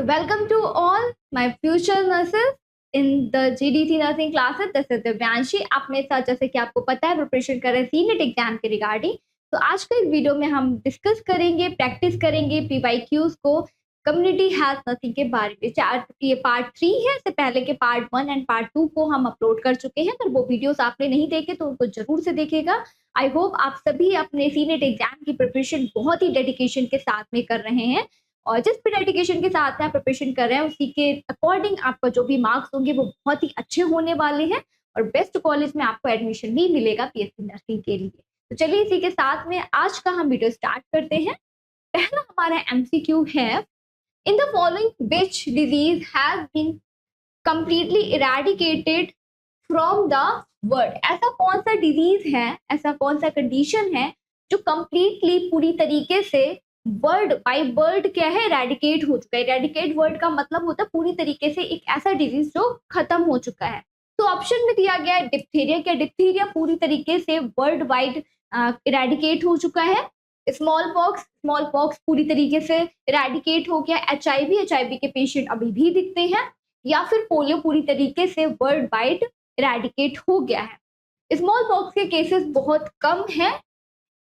welcome to all my future nurses in the GDC nursing classes. This is Divyanshi. आप मेरे साथ जैसे कि आपको पता है प्रिपरेशन कर रहे हैं सीनेट एग्जाम के रिगार्डिंग। तो आज का इस वीडियो में हम डिस्कस करेंगे, प्रैक्टिस करेंगे PYQs को कम्युनिटी हेल्थ नर्सिंग के बारे में। ये पार्ट 3 है। इससे पहले के पार्ट 1 एंड पार्ट 2 को हम अपलोड कर चुके हैं। अगर वो वीडियोस आपने नहीं देखे तो उनको जरूर से देखेगा। आई होप आप सभी अपने सीनेट एग्जाम की प्रिपरेशन बहुत ही डेडिकेशन के साथ में कर रहे हैं और जिस भी डेडिकेशन के साथ में आप प्रिपरेशन कर रहे हैं उसी के अकॉर्डिंग आपका जो भी मार्क्स होंगे वो बहुत ही अच्छे होने वाले हैं और बेस्ट कॉलेज में आपको एडमिशन भी मिलेगा PSC नर्सिंग के लिए। तो चलिए इसी के साथ में आज का हम वीडियो स्टार्ट करते हैं। पहला हमारा MCQ है, in the following which disease has been completely eradicated from the world. ऐसा कौन सा डिजीज है, ऐसा कौन सा कंडीशन है जो कंप्लीटली पूरी तरीके से वर्ड बाय वर्ड क्या है, इरेडिकेट हो चुका है। इरेडिकेट वर्ड का मतलब होता है पूरी तरीके से एक ऐसा डिजीज जो खत्म हो चुका है। तो ऑप्शन में दिया गया है डिप्थीरिया। क्या डिप्थीरिया पूरी तरीके से वर्ल्ड वाइड इरेडिकेट हो चुका है? स्मॉल पॉक्स पूरी तरीके से इरेडिकेट हो गया। HIV के पेशेंट अभी भी दिखते हैं, या फिर पोलियो पूरी तरीके से वर्ल्ड वाइड इरेडिकेट हो गया है। स्मॉल पॉक्स के केसेस बहुत कम है,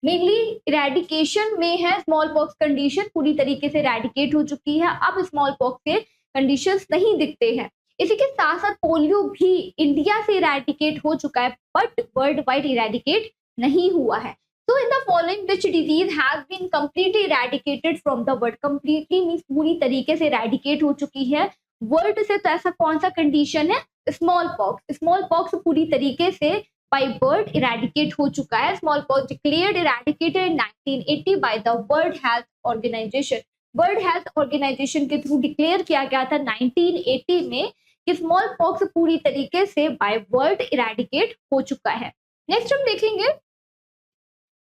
मेनली इरेडिकेशन में है। स्मॉल पॉक्स कंडीशन पूरी तरीके से इरेडिकेट हो चुकी है, अब स्मॉल पॉक्स के कंडीशंस नहीं दिखते हैं। इसी के साथ साथ पोलियो भी इंडिया से इरेडिकेट हो चुका है बट वर्ल्ड वाइड इरेडिकेट नहीं हुआ है। तो in the following which disease has been completely eradicated from the world. Completely means पूरी तरीके से इरेडिकेट हो चुकी है वर्ल्ड से। तो ऐसा कौन सा कंडीशन है? स्मॉल पॉक्स पूरी तरीके से by bird eradicate हो चुका है। Smallpox declared eradicated in 1980 by the World Health Organization। World Health Organization के थ्रू डिक्लेयर किया गया था 1980 में कि स्मॉल पॉक्स पूरी तरीके से बाय वर्ल्ड इरेडिकेट हो चुका है। नेक्स्ट हम देखेंगे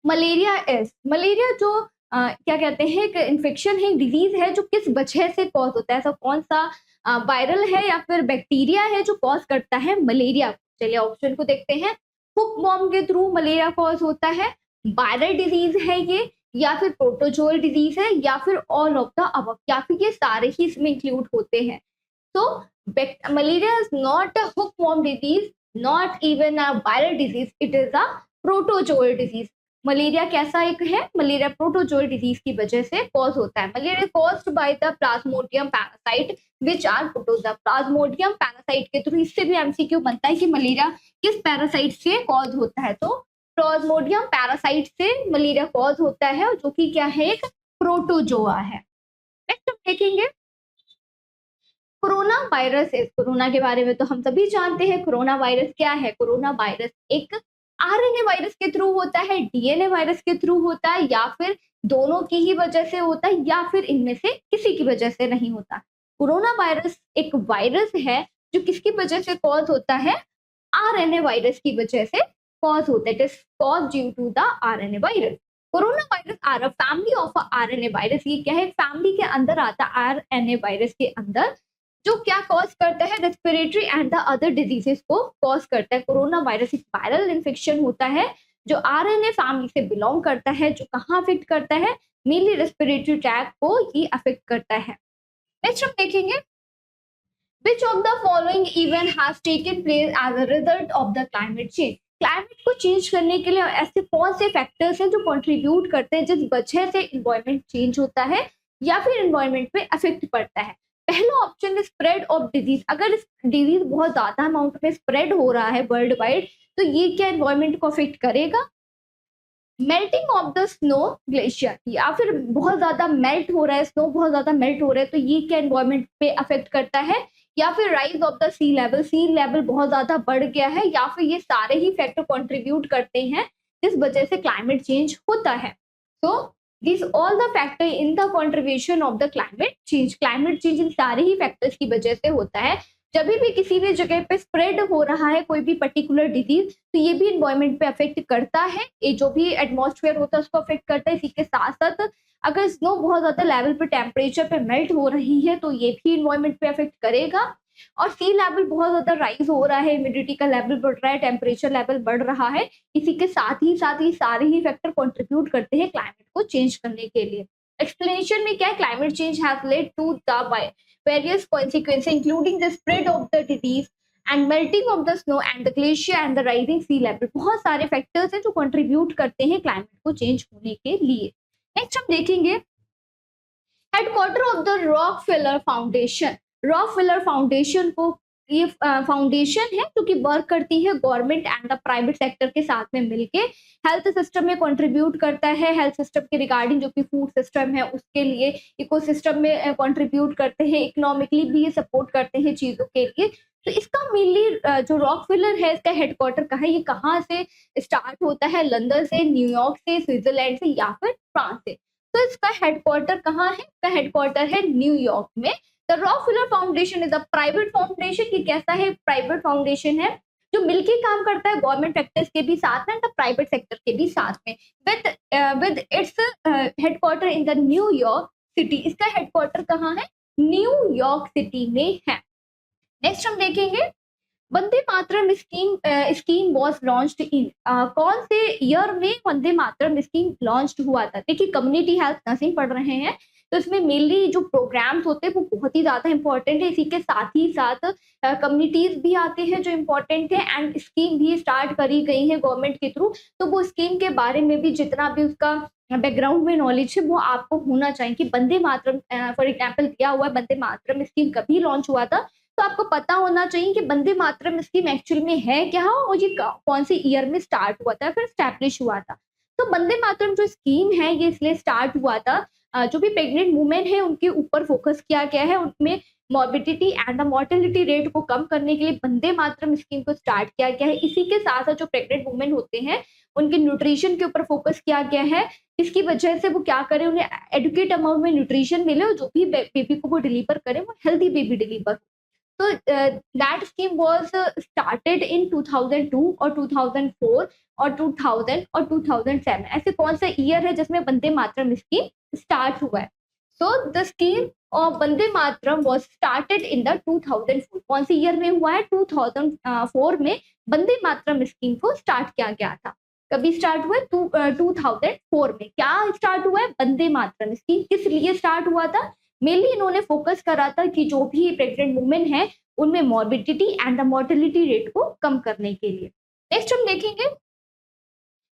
मलेरिया जो क्या कहते हैं, एक इन्फेक्शन है, एक डिजीज है जो किस वजह से कॉज होता है। ऐसा कौन सा वायरल है या फिर बैक्टीरिया है जो कॉज करता है मलेरिया। चलिए ऑप्शन को देखते हैं। हुक वॉर्म के थ्रू मलेरिया कॉज होता है, वायरल डिजीज है ये, या फिर प्रोटोजोअल डिजीज है, या फिर ऑल ऑफ द अबव, या फिर ये सारे ही इसमें इंक्लूड होते हैं। तो malaria is not a hook warm disease, not even a viral disease, it is a protozoal disease. Malaria कैसा एक है? मलेरिया प्रोटोजोअल डिजीज की वजह से कॉज होता है। Malaria caused by the plasmodium parasite which are protozoa. Plasmodium parasite के through इससे भी MCQ बनता है कि मलेरिया किस पैरासाइट से कॉज होता है। तो प्लाज्मोडियम पैरासाइट से मलेरिया कॉज होता है जो कि क्या है, एक प्रोटोजोआ है। नेक्स्ट हम देखेंगे कोरोना वायरस। कोरोना के बारे में तो हम सभी जानते हैं। कोरोना वायरस क्या है? कोरोना वायरस एक RNA वायरस के थ्रू होता है, DNA वायरस के थ्रू होता है, या फिर दोनों की ही वजह से होता है, या फिर इनमें से किसी की वजह से नहीं होता। कोरोना वायरस एक वायरस है जो किसकी वजह से कॉज होता है? RNA वायरस की वजह से कॉज होता है। It is cause due to the RNA virus. Corona virus are a family of RNA virus. ये क्या है? फैमिली के अंदर आता है RNA वायरस के अंदर, जो क्या कॉज करता है? Respiratory and the other diseases को कॉज करता है। कोरोना वायरस एक वायरल इन्फेक्शन होता है जो RNA फैमिली से बिलोंग करता है, जो कहाँ अफेक्ट करता है? मेनली रेस्पिरेटरी ट्रैक्ट को ये अफेक्ट करता है। नेक्स्ट हम देखेंगे which of the following event has taken place as a result of the climate change। Climate को चेंज करने के लिए ऐसे कौन से फैक्टर्स हैं जो कंट्रीब्यूट करते हैं जिस वजह से इन्वायरमेंट चेंज होता है या फिर इन्वायरमेंट पे इफेक्ट पड़ता है? पहला ऑप्शन है स्प्रेड ऑफ डिजीज। अगर इस डिजीज बहुत ज्यादा अमाउंट में स्प्रेड हो रहा है वर्ल्ड वाइड तो ये क्या इन्वायरमेंट को अफेक्ट करेगा? Melting of the snow glacier, या फिर बहुत ज्यादा मेल्ट हो रहा है, स्नो बहुत ज्यादा मेल्ट हो रहा है तो ये क्या इन्वायरमेंट पे अफेक्ट करता है? या फिर rise of the sea level बहुत ज्यादा बढ़ गया है, या फिर ये सारे ही फैक्टर कंट्रीब्यूट करते हैं जिस वजह से क्लाइमेट चेंज होता है। तो this all the factor in the contribution of the climate change in सारे ही फैक्टर्स की वजह से होता है। जब भी किसी भी जगह पे स्प्रेड हो रहा है कोई भी पर्टिकुलर डिजीज तो ये भी इन्वायरमेंट पे अफेक्ट करता है। ये जो भी एटमॉस्फेयर होता है उसको अफेक्ट करता है। इसी के साथ साथ अगर स्नो बहुत ज्यादा लेवल पे टेम्परेचर पे मेल्ट हो रही है तो ये भी इन्वायरमेंट पे अफेक्ट करेगा। और सी लेवल बहुत ज्यादा राइज हो रहा है, ह्यूमिडिटी का लेवल बढ़ रहा है, टेम्परेचर लेवल बढ़ रहा है, इसी के साथ ही सारे ही फैक्टर कंट्रीब्यूट करते हैं क्लाइमेट को चेंज करने के लिए। एक्सप्लेनेशन में क्या है, climate change has led to the various consequences including the spread of the disease and melting of the snow and the glacier and the rising sea level. बहुत सारे फैक्टर्स हैं जो कंट्रीब्यूट करते हैं क्लाइमेट को चेंज होने के लिए। नेक्स्ट हम देखेंगे headquarter of the Rockefeller foundation. Rockefeller foundation को ये फाउंडेशन है जो कि वर्क करती है government and the private sector के साथ में मिलके, हेल्थ सिस्टम में कंट्रीब्यूट करता है, हेल्थ सिस्टम के रिगार्डिंग जो कि फूड सिस्टम है उसके लिए, इकोसिस्टम में कंट्रीब्यूट करते हैं, इकोनॉमिकली भी ये सपोर्ट करते हैं चीजों के लिए। तो इसका मेनली जो रॉकफेलर है इसका हेडक्वार्टर कहाँ है, ये कहाँ से स्टार्ट होता है, लंदन से, न्यूयॉर्क से, स्विट्जरलैंड से या फिर फ्रांस से। तो इसका हेडक्वार्टर कहाँ है, इसका हेडक्वार्टर है न्यूयॉर्क में। The Rockefeller foundation is a private foundation. ये कैसा है, प्राइवेट फाउंडेशन है जो मिलके काम करता है गवर्नमेंट सेक्टर्स के भी साथ में, प्राइवेट सेक्टर के भी साथ में, with its headquarter in the New York city. इसका हेडक्वार्टर कहाँ है, न्यूयॉर्क सिटी में है। नेक्स्ट हम देखेंगे Vande Mataram scheme was launched in, कौन से ईयर में वंदे मातरम स्कीम लॉन्च्ड हुआ था। देखिए कम्युनिटी हेल्थ नर्सिंग पढ़ रहे हैं तो इसमें मेनली जो प्रोग्राम्स होते हैं वो बहुत ही ज्यादा इंपॉर्टेंट है, इसी के साथ ही साथ कम्युनिटीज भी आते हैं जो इम्पोर्टेंट है, एंड स्कीम भी स्टार्ट करी गई है गवर्नमेंट के थ्रू। तो वो स्कीम के बारे में भी जितना भी उसका बैकग्राउंड में नॉलेज है वो आपको होना चाहिए कि वंदे मातरम फॉर एग्जाम्पल दिया हुआ है, वंदे मातरम स्कीम कभी लॉन्च हुआ था, तो आपको पता होना चाहिए कि वंदे मातरम स्कीम एक्चुअल में है क्या और ये कौन से ईयर में स्टार्ट हुआ था, फिर स्टैब्लिश हुआ था। तो वंदे मातरम जो स्कीम है ये इसलिए स्टार्ट हुआ था, जो भी प्रेग्नेंट वुमेन है उनके ऊपर फोकस किया गया है, उनमें morbidity and the mortality rate को कम करने के लिए वंदे मातरम स्कीम को स्टार्ट किया गया है। इसी के साथ साथ जो प्रेग्नेंट वुमेन होते हैं उनके न्यूट्रिशन के ऊपर फोकस किया गया है, इसकी वजह से वो क्या करें, उन्हें एडुकेट अमाउंट में न्यूट्रिशन मिले और जो भी बेबी को वो डिलीवर करें वो हेल्दी बेबी डिलीवर। तो that scheme was started in 2002 और 2004 और 2000 और 2007। ऐसे कौन सा ईयर है जिसमें वंदे मातरम स्कीम स्टार्ट हुआ है। So the scheme of Vande Mataram was started in the 2004। कौन से ईयर में हुआ है, 2004 में वंदे मातरम स्कीम को स्टार्ट किया गया था। कभी स्टार्ट हुआ है, 2004 में। क्या स्टार्ट हुआ है, वंदे मातरम स्कीम किस लिए स्टार्ट हुआ था, मेनली इन्होंने फोकस करा था कि जो भी प्रेग्नेंट वुमेन है उनमें morbidity and the mortality rate को कम करने के लिए। नेक्स्ट हम देखेंगे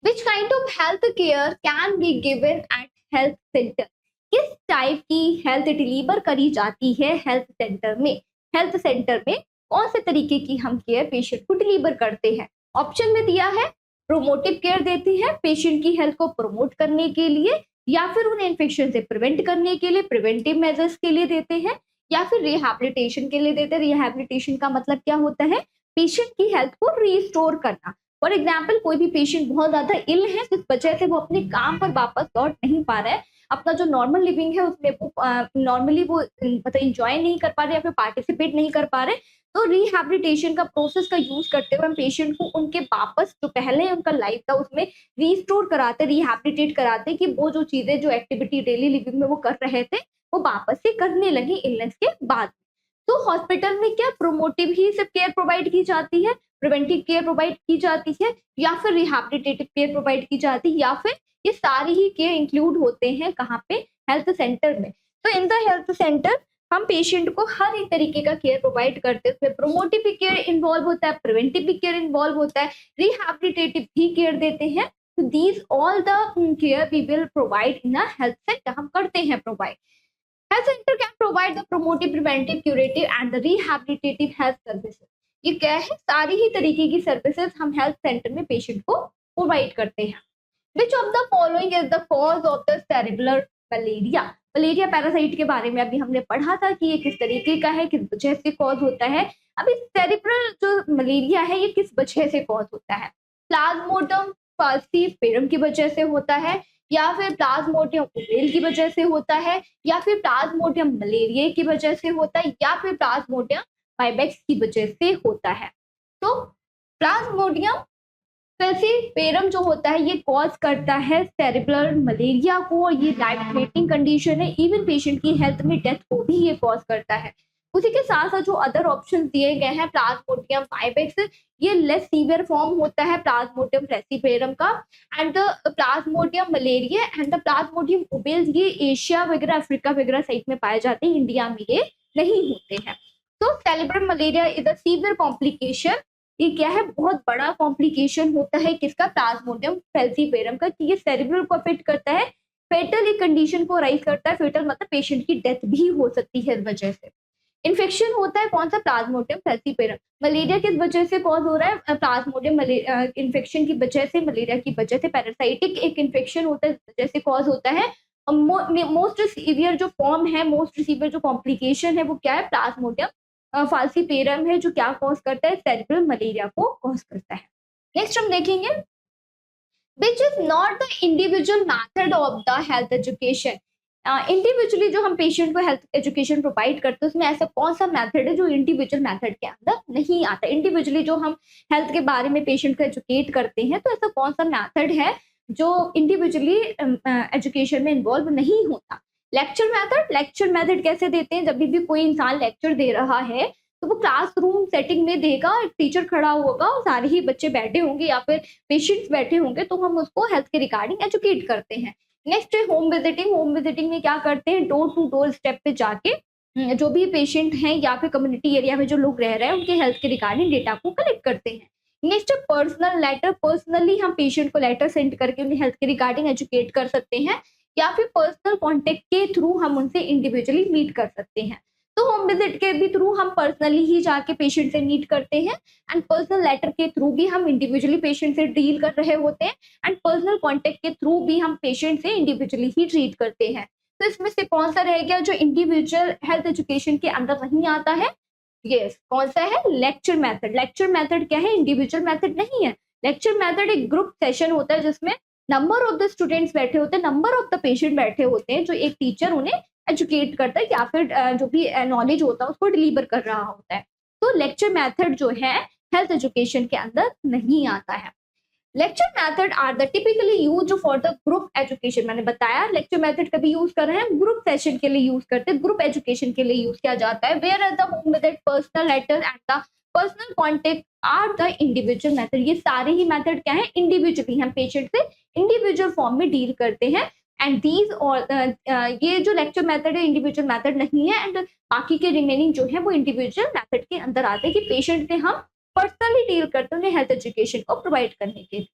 which kind of health care can be given at health centre. किस टाइप की हेल्थ डिलीवर करी जाती है हेल्थ सेंटर में। हेल्थ सेंटर में कौन से तरीके की हम केयर पेशेंट को डिलीवर करते हैं। ऑप्शन में दिया है प्रोमोटिव केयर देती है, पेशेंट की हेल्थ को प्रमोट करने के लिए, या फिर उन्हें इन्फेक्शन से प्रिवेंट करने के लिए, प्रिवेंटिव मेजर्स के लिए देते हैं, या फिर रिहैबिलिटेशन के लिए देते हैं। रिहैबिलिटेशन का मतलब क्या होता है, पेशेंट की हेल्थ को रिस्टोर करना। फॉर एग्जाम्पल कोई भी पेशेंट बहुत ज्यादा इल है जिस वजह से वो अपने काम पर वापस लौट नहीं पा रहा है, अपना जो नॉर्मल लिविंग है उसमें वो नॉर्मली वो मतलब इंजॉय नहीं कर पा रहे या फिर पार्टिसिपेट नहीं कर पा रहे, तो रिहैबिलिटेशन का प्रोसेस का यूज करते हुए हम पेशेंट को उनके वापस जो पहले उनका लाइफ था उसमें रिस्टोर कराते, रिहैबिलिटेट कराते कि वो जो चीजें जो एक्टिविटी डेली लिविंग में वो कर रहे थे वो वापस से करने लगे इलनेस के बाद। तो हॉस्पिटल में क्या प्रोमोटिव ही सिर्फ केयर प्रोवाइड की जाती है, प्रिवेंटिव केयर प्रोवाइड की जाती है, या फिर रिहैबिलिटेटिव केयर प्रोवाइड की जाती है, या फिर ये सारी ही केयर इंक्लूड होते हैं कहाँ पे, हेल्थ सेंटर में। तो इन द हेल्थ सेंटर हम पेशेंट को हर एक तरीके का केयर प्रोवाइड करते हैं, उसमें प्रोमोटिव भी केयर इन्वॉल्व होता है, प्रिवेंटिव भी केयर इन्वॉल्व होता है, रिहैबिलिटेटिव भी केयर देते हैं। तो these all the care we will provide in a health centre, हम करते हैं provide. Health centre can provide the promotive, preventive, curative and the rehabilitative health services. ये क्या है, सारी ही तरीके की सर्विसेज हम हेल्थ सेंटर में पेशेंट को प्रोवाइड करते हैं। Which of the following is the cause of the cerebral malaria. Malaria parasite के बारे में अभी हमने पढ़ा था कि ये किस तरीके का है, किस वजह से कॉज होता है। अभी सेरेब्रल जो मलेरिया है ये किस वजह से कॉज होता है, प्लाज्मोडियम फाल्सीफेरम की वजह से होता है, या फिर प्लाज्मोडियम ओवेल की वजह से होता है, या फिर प्लाज्मोडियम मलेरिया की वजह से होता है, या फिर प्लाज्मोडियम वाइवेक्स की वजह से होता है। तो प्लाज्मोडियम फाल्सीफेरम जो होता है ये कॉज करता है सेरेब्रल मलेरिया को, ये लाइफ थ्रेटनिंग कंडीशन है, इवन पेशेंट की हेल्थ में डेथ को भी ये कॉज करता है। उसी के साथ साथ जो अदर ऑप्शन दिए गए हैं, प्लाज्मोडियम 5x, ये लेस सीवियर फॉर्म होता है प्लाज्मोडियम फ्लेसिपेरम का, and the plasmodium malaria and the plasmodium ओबेल्स, ये एशिया वगैरह अफ्रीका वगैरह साइड में पाए जाते हैं, इंडिया में ये नहीं होते हैं। तो cerebral malaria is a severe complication, ये क्या है, बहुत बड़ा कॉम्प्लिकेशन होता है किसका, प्लाज्मोडियम फेल्सीपेरम का, कि ये सेरेब्रल को अफेक्ट करता है, फेटल कंडीशन को राइज करता है, फेटल मतलब पेशेंट की डेथ भी हो सकती है इस वजह से। इन्फेक्शन होता है कौन सा, प्लाज्मोडियम फेल्सीपेरम। मलेरिया किस वजह से कॉज हो रहा है, प्लाज्मोडियम इन्फेक्शन की वजह से, मलेरिया की वजह से पैरासाइटिक एक इन्फेक्शन होता है, इस वजह से कॉज होता है। मोस्ट सीवियर जो फॉर्म है, मोस्ट सीवियर जो कॉम्प्लिकेशन है वो क्या है, प्लाज्मोडियम फाल्सीपेरम है, जो क्या कॉज करता है, सेरेब्रल मलेरिया को कॉज करता है। नेक्स्ट हम देखेंगे which is not the individual method of the health education। Individually जो हम पेशेंट को हेल्थ एजुकेशन प्रोवाइड करते हैं उसमें ऐसा कौन सा मेथड है जो इंडिविजुअल मेथड के अंदर नहीं आता। इंडिविजुअली जो हम हेल्थ के बारे में पेशेंट को एजुकेट करते हैं तो ऐसा कौन सा मेथड है जो इंडिविजुअली एजुकेशन में इन्वॉल्व नहीं होता। लेक्चर मेथड कैसे देते हैं, जब भी कोई इंसान लेक्चर दे रहा है तो वो क्लासरूम सेटिंग में देगा, टीचर खड़ा होगा, सारे ही बच्चे बैठे होंगे या फिर पेशेंट्स बैठे होंगे, तो हम उसको हेल्थ के रिगार्डिंग एजुकेट करते हैं। नेक्स्ट है होम विजिटिंग। होम विजिटिंग में क्या करते हैं, डोर टू डोर स्टेप पे जाके जो भी पेशेंट हैं या फिर कम्युनिटी एरिया में जो लोग रह रहे हैं उनके हेल्थ के रिगार्डिंग डेटा को कलेक्ट करते हैं। नेक्स्ट है पर्सनल लेटर। पर्सनली हम पेशेंट को लेटर सेंड करके उनके हेल्थ के रिगार्डिंग एजुकेट कर सकते हैं, या फिर पर्सनल कॉन्टेक्ट के थ्रू हम उनसे इंडिविजुअली मीट कर सकते हैं। तो होम विजिट के भी थ्रू हम पर्सनली ही जाके पेशेंट से मीट करते हैं, एंड पर्सनल लेटर के थ्रू भी हम इंडिविजुअली पेशेंट से डील कर रहे होते हैं, एंड पर्सनल कांटेक्ट के थ्रू भी हम पेशेंट से इंडिविजुअली ही ट्रीट करते हैं। तो इसमें से कौन सा रह गया जो इंडिविजुअल हेल्थ एजुकेशन के अंदर नहीं आता है, यस कौन सा है, लेक्चर मेथड। लेक्चर मेथड क्या है, इंडिविजुअल मेथड नहीं है। लेक्चर मेथड एक ग्रुप सेशन होता है जिसमें नंबर ऑफ द स्टूडेंट्स बैठे होते हैं, नंबर ऑफ द पेशेंट बैठे होते हैं, जो एक टीचर उन्हें एजुकेट करता है या फिर जो भी नॉलेज होता है उसको डिलीवर कर रहा होता है। तो लेक्चर मेथड जो है हेल्थ एजुकेशन के अंदर नहीं आता है। Lecture method are the typically use for the group education. मैंने बताया लेक्चर मेथड कभी यूज कर रहे हैं, ग्रुप सेशन के लिए यूज करते हैं, ग्रुप एजुकेशन के लिए यूज किया जाता है। Where are the home visit, personal letter and the personal contact are the individual method. ये सारे ही मेथड क्या है, इंडिविजुअली हम पेशेंट से इंडिविजुअल फॉर्म में डील करते हैं। एंड दीज और ये जो लेक्चर मेथड है इंडिविजुअल मेथड नहीं है, एंड बाकी के रिमेनिंग जो है वो इंडिविजुअल मेथड के अंदर आते हैं कि पेशेंट से हम पर्सनली डील करते हैं उन्हें हेल्थ एजुकेशन को प्रोवाइड करने के लिए।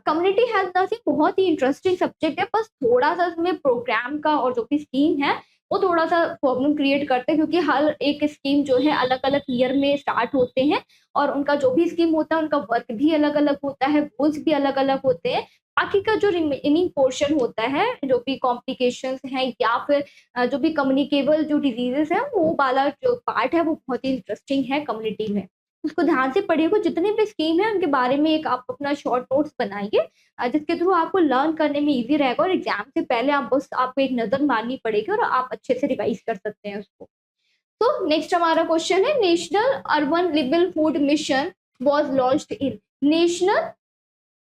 कम्युनिटी हेल्थ नर्सिंग बहुत ही इंटरेस्टिंग सब्जेक्ट है, बस थोड़ा सा इसमें प्रोग्राम का और जो भी स्कीम है वो थोड़ा सा प्रॉब्लम क्रिएट करते हैं, क्योंकि हर एक स्कीम जो है अलग अलग ईयर में स्टार्ट होते हैं और उनका जो भी स्कीम होता है उनका वर्क भी अलग अलग होता है, गोल्स भी अलग अलग होते हैं। बाकी का जो रिमेनिंग पोर्शन होता है, जो भी कॉम्प्लिकेशंस हैं या फिर जो भी कम्युनिकेबल जो डिजीजेस हैं, वो वाला जो पार्ट है वो बहुत ही इंटरेस्टिंग है कम्युनिटी में। उसको ध्यान से पढ़िएगा, जितनी भी स्कीम है उनके बारे में एक आप अपना शॉर्ट नोट्स बनाइए, जिसके थ्रू आपको लर्न करने में इजी रहेगा, और एग्जाम से पहले आप बस आपको एक नजर मारनी पड़ेगी और आप अच्छे से रिवाइज कर सकते हैं उसको। तो नेक्स्ट हमारा क्वेश्चन है, national urban livelihood mission was launched in. National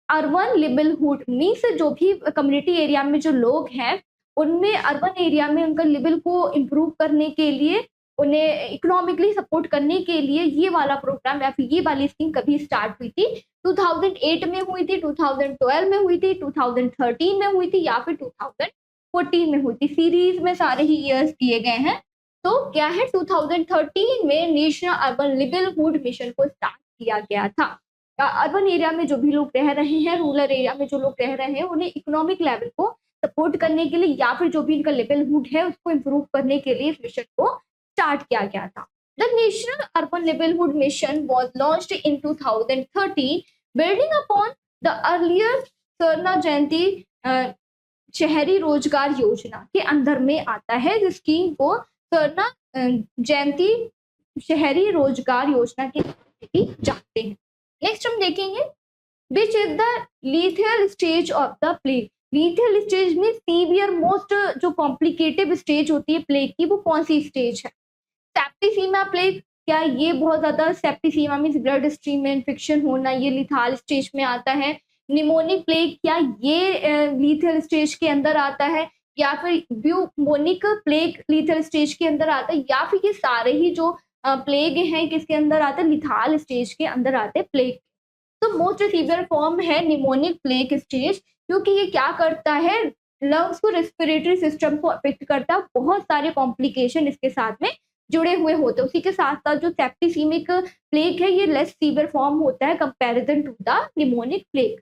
urban livelihood means जो भी कम्युनिटी एरिया में जो लोग हैं उनमें अर्बन एरिया में उनका लेवल को इम्प्रूव करने के लिए, उन्हें इकोनॉमिकली सपोर्ट करने के लिए ये वाला प्रोग्राम या फिर ये वाली स्कीम कभी स्टार्ट हुई थी। 2008 में हुई थी, 2012 में हुई थी, 2013 में हुई थी या फिर 2014 में हुई थी। सीरीज में सारे ही ईयर्स दिए गए हैं। तो क्या है, 2013 में नेशनल अर्बन लिवलीहुड मिशन को स्टार्ट किया गया था। अर्बन एरिया में जो भी लोग रह रहे हैं, रूरल एरिया में जो लोग रह रहे हैं, उन्हें इकोनॉमिक लेवल को सपोर्ट करने के लिए या फिर जो भी इनका लिवलीहुड है उसको इम्प्रूव करने के लिए इस मिशन को स्टार्ट किया गया था। The national urban livelihood mission was launched in 2013 building upon the earlier स्वर्ण जयंती शहरी रोजगार योजना के अंदर में आता है। जिस स्कीम को स्वर्ण जयंती शहरी रोजगार योजना के जानते हैं। नेक्स्ट हम देखेंगे which is the lethal stage of the plague. Lethal stage में सीवियर मोस्ट जो कॉम्प्लिकेटेड स्टेज होती है प्लेग की, वो कौन सी स्टेज है? सेप्टिसीमा प्लेग, क्या ये बहुत ज्यादा, सेप्टिसीमा मींस ब्लड स्ट्रीम में इन्फेक्शन होना, ये लिथाल स्टेज में आता है। निमोनिक प्लेग, क्या ये लीथल स्टेज के अंदर आता है? या फिर ब्यूमोनिक प्लेग लीथल स्टेज के अंदर आता है, या फिर ये सारे ही जो प्लेग हैं किसके अंदर आते हैं, लिथाल स्टेज के अंदर आते हैं प्लेग। तो मोस्ट सीवियर फॉर्म है निमोनिक प्लेग स्टेज, क्योंकि ये क्या करता है, लंग्स को, रेस्पिरेटरी सिस्टम को अफेक्ट करता है, बहुत सारे कॉम्प्लिकेशन इसके साथ में जुड़े हुए होते हैं। उसी के साथ साथ जो सेप्टिसीमिक प्लेग है ये लेस सीवियर फॉर्म होता है comparison to the pneumonic plague.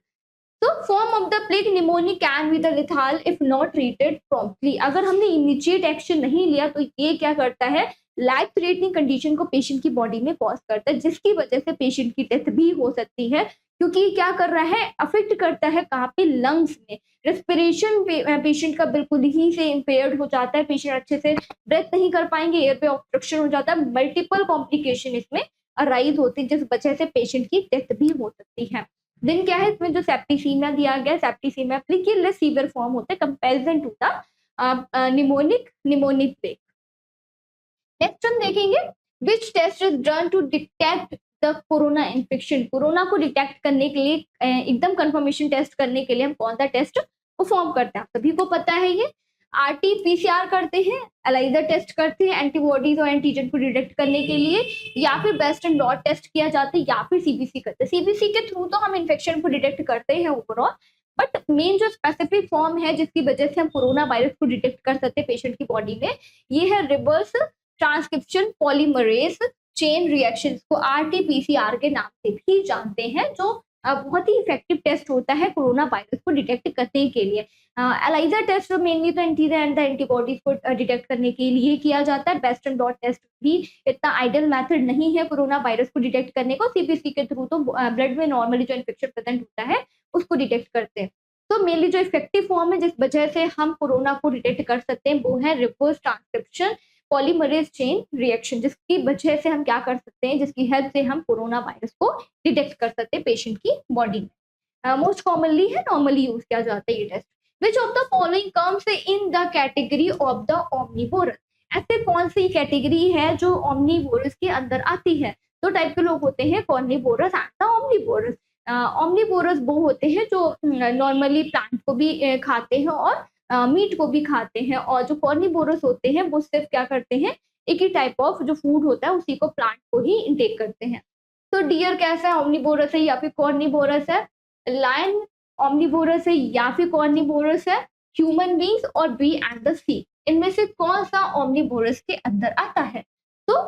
तो form of the plague pneumonic can be the lethal if not treated promptly. अगर हमने इमीडिएट एक्शन नहीं लिया तो ये क्या करता है, लाइफ थ्रेटनिंग कंडीशन को पेशेंट की बॉडी में कॉज करता है, जिसकी वजह से पेशेंट की डेथ भी हो सकती है, क्योंकि ये क्या कर रहा है, अफेक्ट करता है कहाँ पे, लंग्स में। रेस्पिरेशन पेशेंट का बिल्कुल ही से इम्पेयर्ड हो जाता है, पेशेंट अच्छे से ब्रेथ नहीं कर पाएंगे, एयर पे ऑब्स्ट्रक्शन हो जाता है, मल्टीपल कॉम्प्लिकेशन इसमें अराइज होती है, जिस वजह से पेशेंट की डेथ भी हो सकती है। देन क्या है, इसमें जो सेप्टिसीमिया दिया गया, सेप्टिसीमिया प्लेग ये लेस सीवियर फॉर्म होता है comparison to the pneumonic plague. Next हम देखेंगे which test is done to detect the corona infection. Corona को डिटेक्ट करने के लिए, एकदम कंफर्मेशन टेस्ट करने के लिए हम कौन सा टेस्ट परफॉर्म करते हैं, सभी को पता है ये RT-PCR करते हैं, एलाइजा टेस्ट करते हैं एंटीबॉडीज और एंटीजन को डिटेक्ट करने के लिए, या फिर बेस्ट एंड डॉट टेस्ट किया जाता है, या फिर CBC करते हैं। CBC के थ्रू तो हम इन्फेक्शन को डिटेक्ट करते हैं ओवरऑल, बट मेन जो स्पेसिफिक फॉर्म है जिसकी वजह से हम कोरोना वायरस को डिटेक्ट कर सकते हैं पेशेंट की बॉडी में, ये है reverse transcription polymerase chain reaction को RT-PCR के नाम से भी जानते हैं, जो बहुत ही इफेक्टिव टेस्ट होता है कोरोना वायरस को डिटेक्ट करने के लिए। एलाइजा टेस्ट मेनली तो एंटीजन एंड एंटीबॉडीज को डिटेक्ट करने के लिए किया जाता है। बेस्ट एंड डॉट टेस्ट भी इतना आइडियल मेथड नहीं है कोरोना वायरस को डिटेक्ट करने को। CBC के थ्रू तो ब्लड में नॉर्मली जो इन्फेक्शन प्रेजेंट होता है उसको डिटेक्ट करते हैं। तो मेनली जो इफेक्टिव फॉर्म है जिस वजह से हम कोरोना को डिटेक्ट कर सकते हैं वो है reverse transcription polymerase chain reaction, जिसकी वजह से हम क्या कर सकते हैं, जिसकी हेल्प से हम कोरोना वायरस को डिटेक्ट कर सकते हैं पेशेंट की बॉडी में। मोस्ट कॉमनली है, नॉर्मली यूज किया जाता है ये test. Which of the following comes in the category of the omnivorous. ऐसे कौन सी कैटेगरी है जो ओमनीवोरस के अंदर आती है। दो टाइप के लोग होते हैं, carnivorous and the omnivorous. Omnivorous वो होते हैं जो नॉर्मली प्लांट को भी खाते हैं और मीट को भी खाते हैं, और जो कॉर्निवोरस होते हैं वो सिर्फ क्या करते हैं, एक ही टाइप ऑफ जो फूड होता है उसी को, प्लांट को ही इंटेक करते हैं। तो डियर कैसा है, ओमनीवोरस है या फिर कॉर्निवोरस है। लायन ओमनीवोरस है या फिर कॉर्निवोरस है। ह्यूमन बींग्स और बी एंड द सी, इनमें से कौन सा ओमनीवोरस के अंदर आता है। तो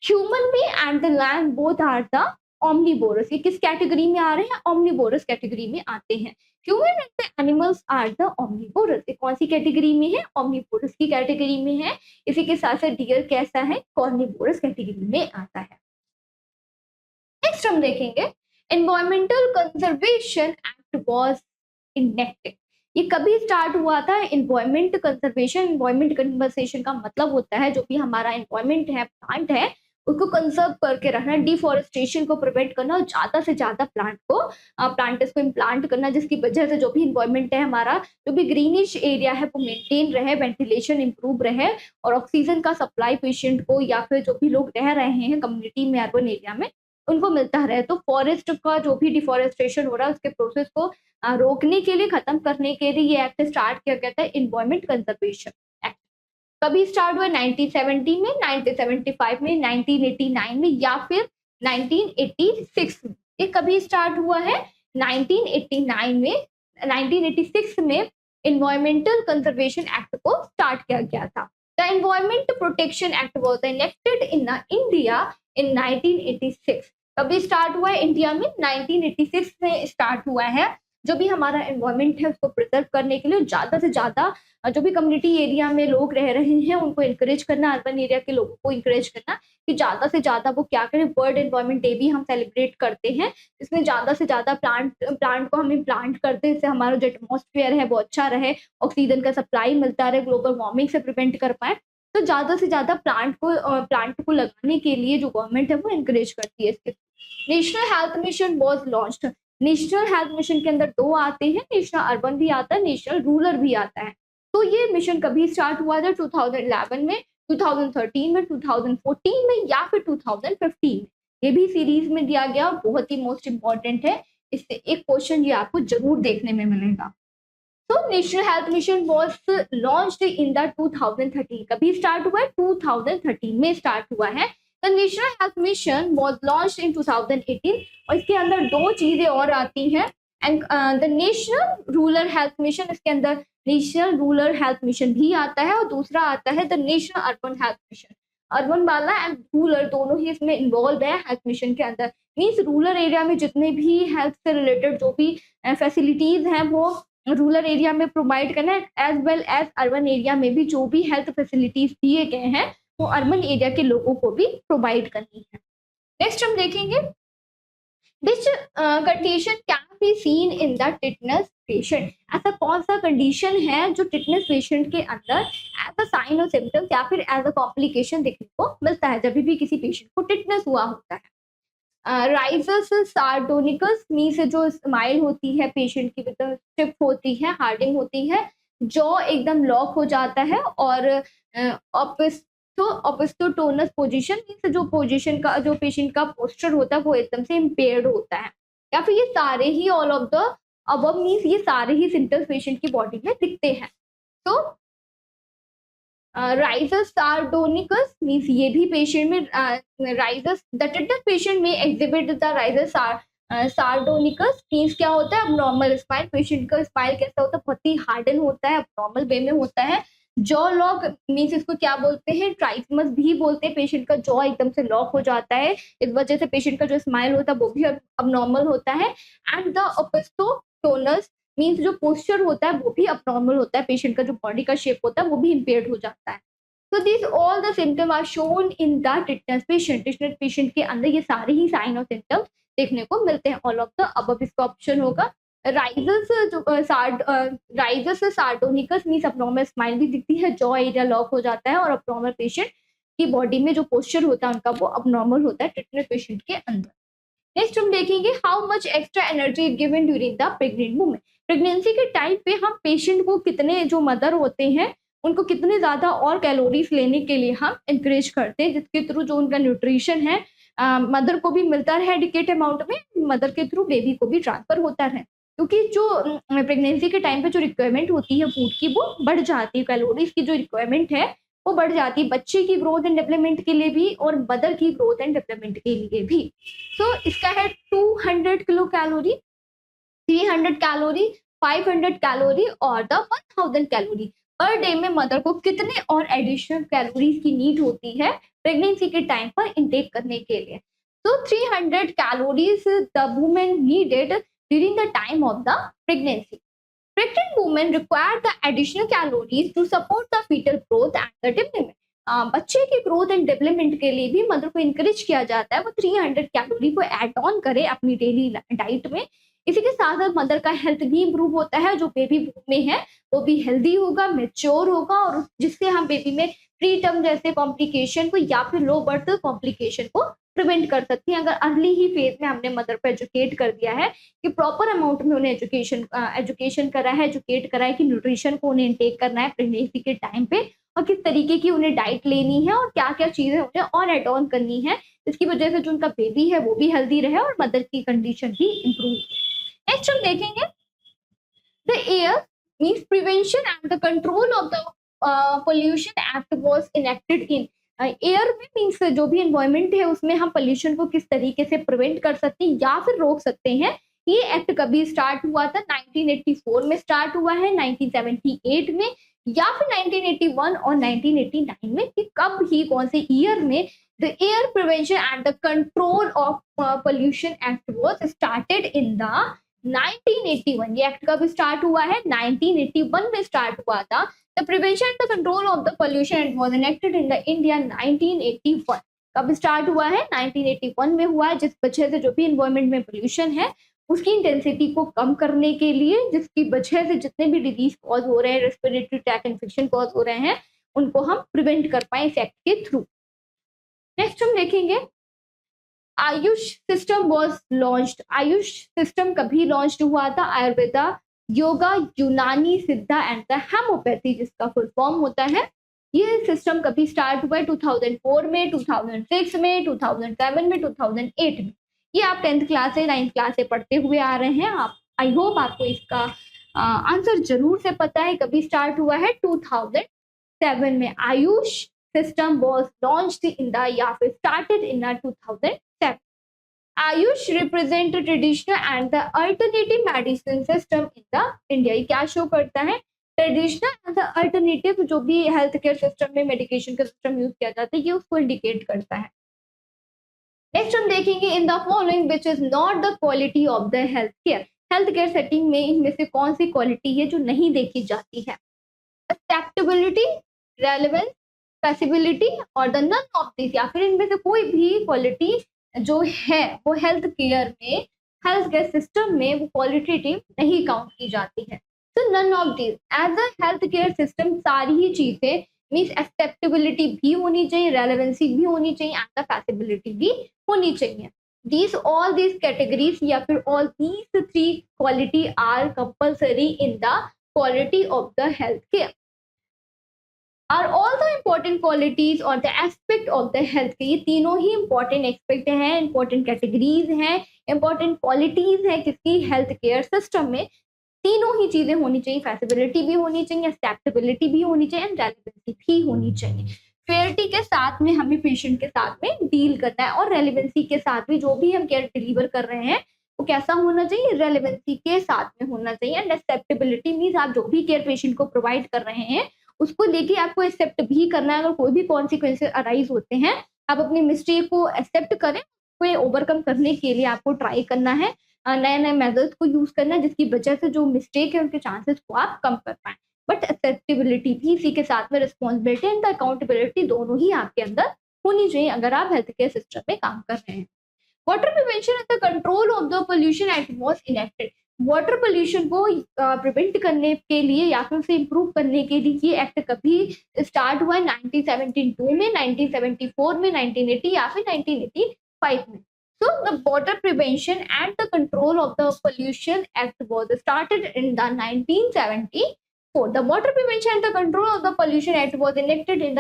human be and the lion both are the omnivorous. ये किस कैटेगरी में आ रहे हैं, ओमनीवोरस कैटेगरी में आते हैं। Human and the animals are the omnivorous. ये कौन सी कैटेगरी में है, ओमनीवोरस की कैटेगरी में है। इसी के साथ साथ डियर कैसा है, कॉर्निवोरस कैटेगरी में आता है। नेक्स्ट हम देखेंगे environmental conservation act was enacted. ये कभी स्टार्ट हुआ था, एनवायरमेंट कंजर्वेशन। एनवायरमेंट कंजर्वेशन का मतलब होता है जो भी हमारा एनवायरमेंट है, प्लांट है, उसको कंजर्व करके रखना, डिफॉरेस्टेशन को प्रिवेंट करना, ज्यादा से ज्यादा प्लांट्स को इम्प्लांट करना, जिसकी वजह से जो भी एनवायरमेंट है हमारा, जो भी ग्रीनिश एरिया है वो मेंटेन रहे, वेंटिलेशन इंप्रूव रहे, और ऑक्सीजन का सप्लाई पेशेंट को या फिर जो भी लोग रह रहे हैं कम्युनिटी में, अर्बन एरिया में, उनको मिलता रहे। तो फॉरेस्ट का जो भी डिफॉरेस्टेशन हो रहा है उसके प्रोसेस को रोकने के लिए, खत्म करने के लिए ये एक्ट स्टार्ट किया गया था, एनवायरमेंट कंजर्वेशन एक्ट। कभी स्टार्ट हुआ, 1970 में, 1975 में, 1989 में, या फिर 1986 में। ये कभी स्टार्ट हुआ है 1989 में, 1986 में एनवायरमेंटल कंजर्वेशन एक्ट को स्टार्ट किया गया था। The environment protection act was enacted in India in 1986। कभी स्टार्ट हुआ है इंडिया में, 1986 में स्टार्ट हुआ है। जो भी हमारा एनवायरमेंट है उसको प्रिजर्व करने के लिए ज्यादा से ज्यादा जो भी कम्युनिटी एरिया में लोग रह रहे हैं उनको इंकरेज करना, अर्बन एरिया के लोगों को इंकरेज करना कि ज्यादा से ज्यादा वो क्या करें। वर्ल्ड एनवायरमेंट डे भी हम सेलिब्रेट करते हैं, इसमें ज्यादा से ज्यादा प्लांट को हम प्लांट करते हैं, इससे हमारा जो एटमॉस्फेयर है वो अच्छा रहे, ऑक्सीजन का सप्लाई मिलता रहे, ग्लोबल वार्मिंग से प्रिवेंट कर पाए। तो ज्यादा से ज्यादा प्लांट को लगाने के लिए जो गवर्नमेंट है वो इंकरेज करती है। इसके national health mission was launched. National health mission के अंदर दो आते हैं, नेशनल अर्बन भी आता है, नेशनल रूरल भी आता है। तो ये मिशन कभी स्टार्ट हुआ था, 2011 में, 2013 में, 2014 में, या फिर 2015 में। ये भी सीरीज में दिया गया, बहुत ही मोस्ट इंपॉर्टेंट है, इससे एक क्वेश्चन ये आपको जरूर देखने में मिलेगा। तो national health mission was launched in the 2013, कभी स्टार्ट हुआ है 2013 में स्टार्ट हुआ है। The national health mission was launched in 2018 और इसके अंदर दो चीजें और आती हैं। And the national rural health mission, इसके अंदर नेशनल रूरल हेल्थ मिशन भी आता है और दूसरा आता है the national urban health mission. Urban वाला एंड रूरल दोनों ही इसमें इन्वॉल्व है हेल्थ मिशन के अंदर। मीन्स रूरल एरिया में जितने भी हेल्थ से रिलेटेड जो भी फैसिलिटीज हैं वो रूरल एरिया में प्रोवाइड करना है, as well as urban area में भी जो भी हेल्थ फैसिलिटीज दिए गए हैं वो अर्बन एरिया के लोगों को भी प्रोवाइड करनी है। नेक्स्ट हम देखेंगे which condition can be seen in the tetanus patient. ऐसा कौन सा कंडीशन है जो टिटनस पेशेंट के अंदर एज अ साइन और सिम्टम्स या फिर एज अ कॉम्प्लिकेशन देखने को मिलता है जब भी किसी पेशेंट को टिटनस हुआ होता है। राइजस सार्डोनिकस मीन्स जो स्माइल होती है पेशेंट की, स्टिफ होती है, हार्डिंग होती है, जॉ एकदम लॉक हो जाता है और ऑपिस्टोटोनस पोजीशन मीन्स जो पोजीशन का जो पेशेंट का पोस्चर होता है वो एकदम से इम्पेयर्ड होता है। या फिर ये सारे ही all of the above means ये सारे ही सिम्टम्स पेशेंट की बॉडी में दिखते हैं। तो राइजस सार्डोनिकस मीन्स ये भी पेशेंट में राइजस द टिटनस पेशेंट में एग्जिबिट द राइजस सार्डोनिकस मीन्स क्या होता है अबनॉर्मल स्माइल। पेशेंट का स्माइल कैसा होता है, बहुत ही हार्डन होता है, अबनॉर्मल वे में होता है। जॉ लॉक मीन्स इसको क्या बोलते हैं, ट्राइसमस भी बोलते हैं। पेशेंट का जॉ एकदम से लॉक हो जाता है, इस वजह से पेशेंट का जो स्माइल होता है वो भी अबनॉर्मल होता है। एंड द ऑपिस्टोटोनस मीन्स जो पोस्चर होता है वो भी अबनॉर्मल होता है, पेशेंट का जो बॉडी का शेप होता है वो भी इम्पेयर्ड हो जाता है। So these all the symptoms are shown in the tetanus patient। Tetanus patient के अंदर ये सारे ही साइन और सिम्टम्स देखने को मिलते हैं। ऑल ऑफ द अबव इसका ऑप्शन होगा। राइजस सार्डोनिकस मीन्स अबनॉर्मल स्माइल भी दिखती है, जॉ एरिया लॉक हो जाता है और अबनॉर्मल पेशेंट की बॉडी में जो पोस्चर होता है उनका वो अबनॉर्मल होता है टिटनस पेशेंट के अंदर। नेक्स्ट हम देखेंगे how much extra energy given during the pregnant women. Pregnancy के टाइम पे हम पेशेंट को कितने, जो मदर होते हैं उनको कितने ज़्यादा और कैलोरीज लेने के लिए हम इंकरेज करते हैं, जिसके थ्रू जो उनका न्यूट्रिशन है मदर को भी मिलता रहे एडिकेट अमाउंट में, मदर के थ्रू बेबी को भी ट्रांसफर होता रहे। क्योंकि जो प्रेगनेंसी के टाइम पे जो रिक्वायरमेंट होती है फूड की वो बढ़ जाती है, कैलोरीज की जो रिक्वायरमेंट है वो बढ़ जाती है बच्चे की ग्रोथ एंड डेवलपमेंट के लिए भी और मदर की ग्रोथ एंड डेवलपमेंट के लिए भी। सो इसका है 200 किलो कैलोरी, 300 कैलोरी, 500 कैलोरी और द 1000 कैलोरी पर डे में मदर को कितने और एडिशनल कैलोरीज की नीड होती है प्रेगनेंसी के टाइम पर इनटेक करने के लिए। तो 300 calories the women needed during the time of the pregnancy. Pregnant women require the additional calories to support the fetal growth and the development। बच्चे की ग्रोथ एंड डेवलपमेंट के लिए भी मदर को इंकरेज किया जाता है वो 300 कैलोरी को ऐड ऑन करे अपनी डेली डाइट में। इसी के साथ साथ मदर का हेल्थ भी इंप्रूव होता है, जो बेबी में है वो भी हेल्दी होगा, मेच्योर होगा और जिससे हम बेबी में प्री टर्म जैसे कॉम्प्लिकेशन को या फिर लो बर्थ कॉम्प्लिकेशन को प्रिवेंट कर सकती हैं। अगर अर्ली ही फेज में हमने मदर को एजुकेट कर दिया है कि प्रॉपर अमाउंट में उन्हें एजुकेशन करा है, एजुकेट करा है कि न्यूट्रिशन को उन्हें इंटेक करना है प्रेगनेंसी के टाइम पे और किस तरीके की उन्हें डाइट लेनी है और क्या क्या चीजें उन्हें और एड ऑन करनी है, इसकी वजह से जो उनका बेबी है वो भी हेल्दी रहे और मदर की कंडीशन भी इम्प्रूव। नेक्स्ट हम देखेंगे the air means prevention and the control of the pollution act was enacted in. Air में मीन्स जो भी एनवायरमेंट है उसमें हम पोल्यूशन को किस तरीके से प्रिवेंट कर सकते हैं या फिर रोक सकते हैं। ये एक्ट कभी स्टार्ट हुआ था, 1984 में स्टार्ट हुआ है, 1978 में या फिर 1981 और 1989 में, कि कब ही कौन से ईयर में the air prevention and the control of pollution act was started in the 1981। ये एक्ट कब स्टार्ट हुआ है, 1981 में स्टार्ट हुआ था। The prevention and the control of the pollution was enacted in the India 1981। कब स्टार्ट हुआ है, 1981 में हुआ है, जिस वजह से जो भी एनवायरमेंट में पोल्यूशन है उसकी इंटेंसिटी को कम करने के लिए, जिसकी वजह से जितने भी डिजीज कॉज हो रहे हैं, रेस्पिरेटरी ट्रैक इन्फेक्शन कॉज हो रहे हैं, उनको हम प्रिवेंट कर पाए इस एक्ट के थ्रू। नेक्स्ट हम देखेंगे Ayush system was launched. Ayush system कभी लॉन्च हुआ था, आयुर्वेदा, योगा, यूनानी, सिद्धा एंड द हेमोपैथी जिसका फुल फॉर्म होता है। ये सिस्टम कभी स्टार्ट हुआ है 2004 में, 2006 में, 2007 में, 2008 में। ये आप 10th क्लास से 9th क्लास से पढ़ते हुए आ रहे हैं। आप आई होप आपको इसका आंसर जरूर से पता है, कभी स्टार्ट हुआ है 2007 में। Ayush system was launched in the या फिर started in 2007। Ayush represent traditional and the alternative medicine system in the India. ये क्या शो करता है? ट्रेडिशनल एंड द अल्टरनेटिव जो भी हेल्थ केयर सिस्टम में मेडिकेशन का सिस्टम यूज किया जाता है, ये उसको इंडिकेट करता है। नेक्स्ट हम देखेंगे इन the following which is not the quality of the health care. Health care setting में इनमें से कौन सी क्वालिटी है जो नहीं देखी जाती है? एक्सेप्टेबिलिटी, रेलेवेंस, फैसिबिलिटी और द नन ऑफ दिस, या फिर इनमें से कोई भी क्वालिटी जो है वो हेल्थ केयर सिस्टम में वो क्वालिटेटिव नहीं काउंट की जाती है। तो none of this as a health care system सारी ही चीजें मीन्स एक्सेप्टेबिलिटी भी होनी चाहिए, रेलेवेंसी भी होनी चाहिए एंड द फैसिबिलिटी भी होनी चाहिए। all these categories या फिर all these three quality are compulsory in the quality of the healthcare। are all the important qualities or the aspect of the healthcare। ये तीनों ही important aspect हैं, important categories हैं, important qualities हैं किसकी? Health care system में। तीनों ही चीजें होनी चाहिए, फैसिबिलिटी भी होनी चाहिए, एक्सेप्टेबिलिटी भी होनी चाहिए एंड रेलेवेंसी भी होनी चाहिए। फेयरिटी के साथ में हमें पेशेंट के साथ में डील करना है और रेलेवेंसी के साथ भी जो भी हम केयर डिलीवर कर रहे हैं वो कैसा होना चाहिए? रेलेवेंसी के साथ में होना चाहिए। एंड एक्सेप्टेबिलिटी मीन्स आप जो भी केयर पेशेंट को प्रोवाइड कर रहे हैं उसको लेके आपको एक्सेप्ट भी करना है। अगर कोई भी कॉन्सिक्वेंसेस अराइज होते हैं, आप अपनी मिस्टेक को एक्सेप्ट करें, कोई ओवरकम करने के लिए आपको ट्राई करना है, नए नए मेथड्स को यूज करना है जिसकी वजह से जो मिस्टेक है उनके चांसेस को आप कम कर पाए। बट एक्सेप्टेबिलिटी भी इसी के साथ में रिस्पॉन्सिबिलिटी एंड अकाउंटेबिलिटी दोनों ही आपके अंदर होनी चाहिए अगर आप हेल्थ केयर सिस्टम में काम कर रहे हैं। Water prevention and the control of the pollution act was enacted. Water pollution को प्रिवेंट करने के लिए या फिर उसे इम्प्रूव करने के लिए ये एक्ट कभी स्टार्ट हुआ है? 1972 में, 1974 में, 1980 या फिर 1985 में। So the Water Prevention and the Control of the Pollution Act was started in the 1974. The Water Prevention and the Control of the Pollution Act was enacted in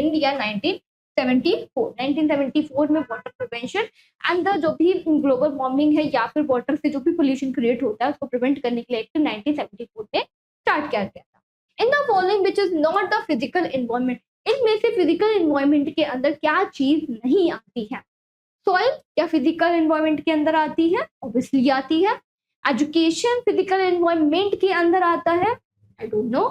India 1974. 1974 में water prevention and the जो भी global warming है या फिर water से जो भी pollution create होता है उसको प्रिवेंट करने के लिए एक्ट 1974 में स्टार्ट किया गया था। इन the following which is not the physical environment, इनमें से फिजिकल एनवायरमेंट के अंदर क्या चीज नहीं आती है? सॉइल क्या फिजिकल एनवायरमेंट के अंदर आती है? ऑब्वियसली आती है। एजुकेशन फिजिकल एनवायरमेंट के अंदर आता है? I don't know.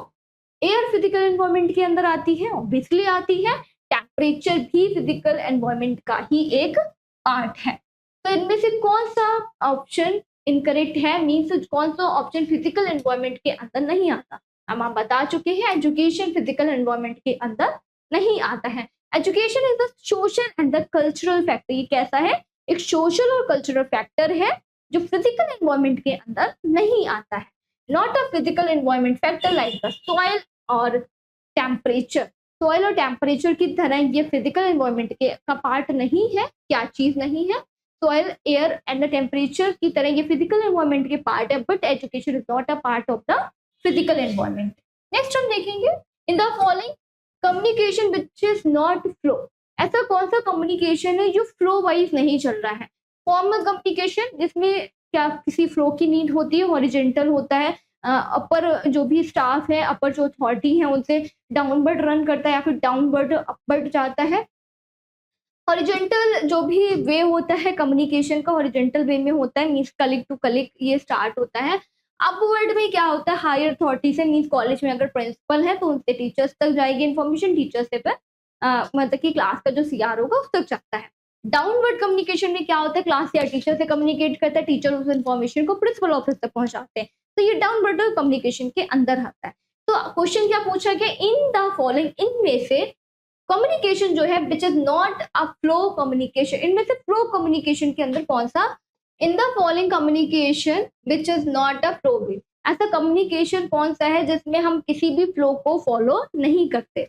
Air physical environment के अंदर आती है? ऑब्वियसली आती है। टेम्परेचर भी फिजिकल एनवायरमेंट का ही एक पार्ट है। तो इनमें से कौन सा ऑप्शन इनकरेक्ट है? मीन्स कौन सा ऑप्शन फिजिकल एनवायरमेंट के अंदर नहीं आता? हम आप बता चुके हैं, एजुकेशन फिजिकल एनवायरमेंट के अंदर नहीं आता है। Education is the social and the cultural factor. ये कैसा है? एक सोशल और कल्चरल फैक्टर है जो फिजिकल एनवायरमेंट के अंदर नहीं आता है। Not a physical environment factor like the soil और टेम्परेचर। सॉइल और टेम्परेचर की तरह ये फिजिकल एनवायरमेंट के का पार्ट नहीं है। क्या चीज नहीं है? Soil, air and the temperature की तरह ये फिजिकल एनवायरमेंट के पार्ट है, but education is not a part of the physical environment. Next हम देखेंगे इन the following communication which is not flow. ऐसा कौन सा कम्युनिकेशन है जो फ्लो वाइज नहीं चल रहा है? फॉर्मल कम्युनिकेशन जिसमें क्या किसी फ्लो की नीड होती है, हॉरिजेंटल होता है, अपर जो भी स्टाफ है, अपर जो अथॉरिटी है उनसे डाउनवर्ड रन करता है या फिर डाउनवर्ड अपवर्ड जाता है। हॉरिजेंटल जो भी वे होता है कम्युनिकेशन का, हॉरिजेंटल वे में होता है, मीन्स कलीग टू कलीग ये स्टार्ट होता है। अपवर्ड में क्या होता है? हायर अथॉरिटी से, मीन्स कॉलेज में अगर प्रिंसिपल है तो उनसे टीचर्स तक जाएगी इन्फॉर्मेशन, टीचर से फिर मतलब कि क्लास का जो सीआर होगा उस तक जाता है। डाउनवर्ड कम्युनिकेशन में क्या होता है? क्लास या टीचर से कम्युनिकेट करता है, टीचर उस इन्फॉर्मेशन को प्रिंसिपल ऑफिस तक पहुंचाते हैं। तो ये डाउनवर्ड कम्युनिकेशन के अंदर आता है। तो क्वेश्चन क्या पूछा गया? इन द फॉलोइंग, इनमें से कम्युनिकेशन जो है which is not a flow communication, इनमें से फ्लो कम्युनिकेशन के अंदर कौन सा? In the following communication which is not a flow way, ऐसा कम्युनिकेशन कौन सा है जिसमें हम किसी भी फ्लो को फॉलो नहीं करते?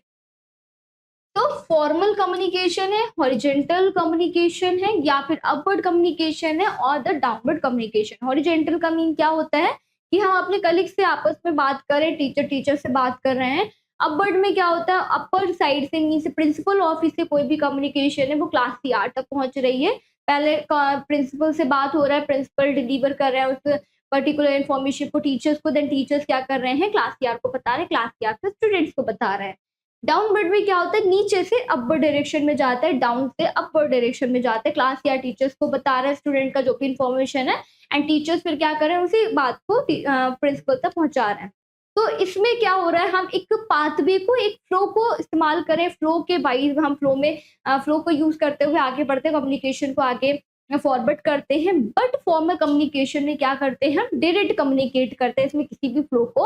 तो फॉर्मल कम्युनिकेशन है, हॉरिजेंटल कम्युनिकेशन है, या फिर अपवर्ड कम्युनिकेशन है और द डाउनवर्ड कम्युनिकेशन। हॉरिजेंटल का मीन क्या होता है कि हम अपने कलीग से आपस में बात करें, टीचर टीचर से बात कर रहे हैं। अपवर्ड में क्या होता है? अपर साइड से मीन से प्रिंसिपल ऑफिस से कोई भी कम्युनिकेशन है वो क्लास सीआर तक पहुंच रही है। पहले प्रिंसिपल से बात हो रहा है, प्रिंसिपल डिलीवर कर रहा है उस पर्टिकुलर इन्फॉर्मेशन को टीचर्स को, देन टीचर्स क्या कर रहे हैं, क्लास ईआर को बता रहे हैं, क्लास ईआर फिर स्टूडेंट्स को बता रहे हैं। डाउनवर्ड में क्या होता है, नीचे से अपवर्ड डायरेक्शन में जाता है, डाउन से अपवर्ड डायरेक्शन में जाता है, क्लास या टीचर्स को बता रहा है स्टूडेंट का जो भी इन्फॉर्मेशन है, एंड टीचर्स फिर क्या कर रहे हैं, उसी बात को प्रिंसिपल तक पहुंचा रहे हैं। तो इसमें क्या हो रहा है, हम एक पाथवे को, एक फ्लो को इस्तेमाल करें, फ्लो के वाइज हम फ्लो को यूज करते हुए आगे बढ़ते हैं, कम्युनिकेशन को आगे फॉरवर्ड करते हैं। बट फॉर्मल कम्युनिकेशन में क्या करते हैं, हम डायरेक्ट कम्युनिकेट करते हैं, इसमें किसी भी फ्लो को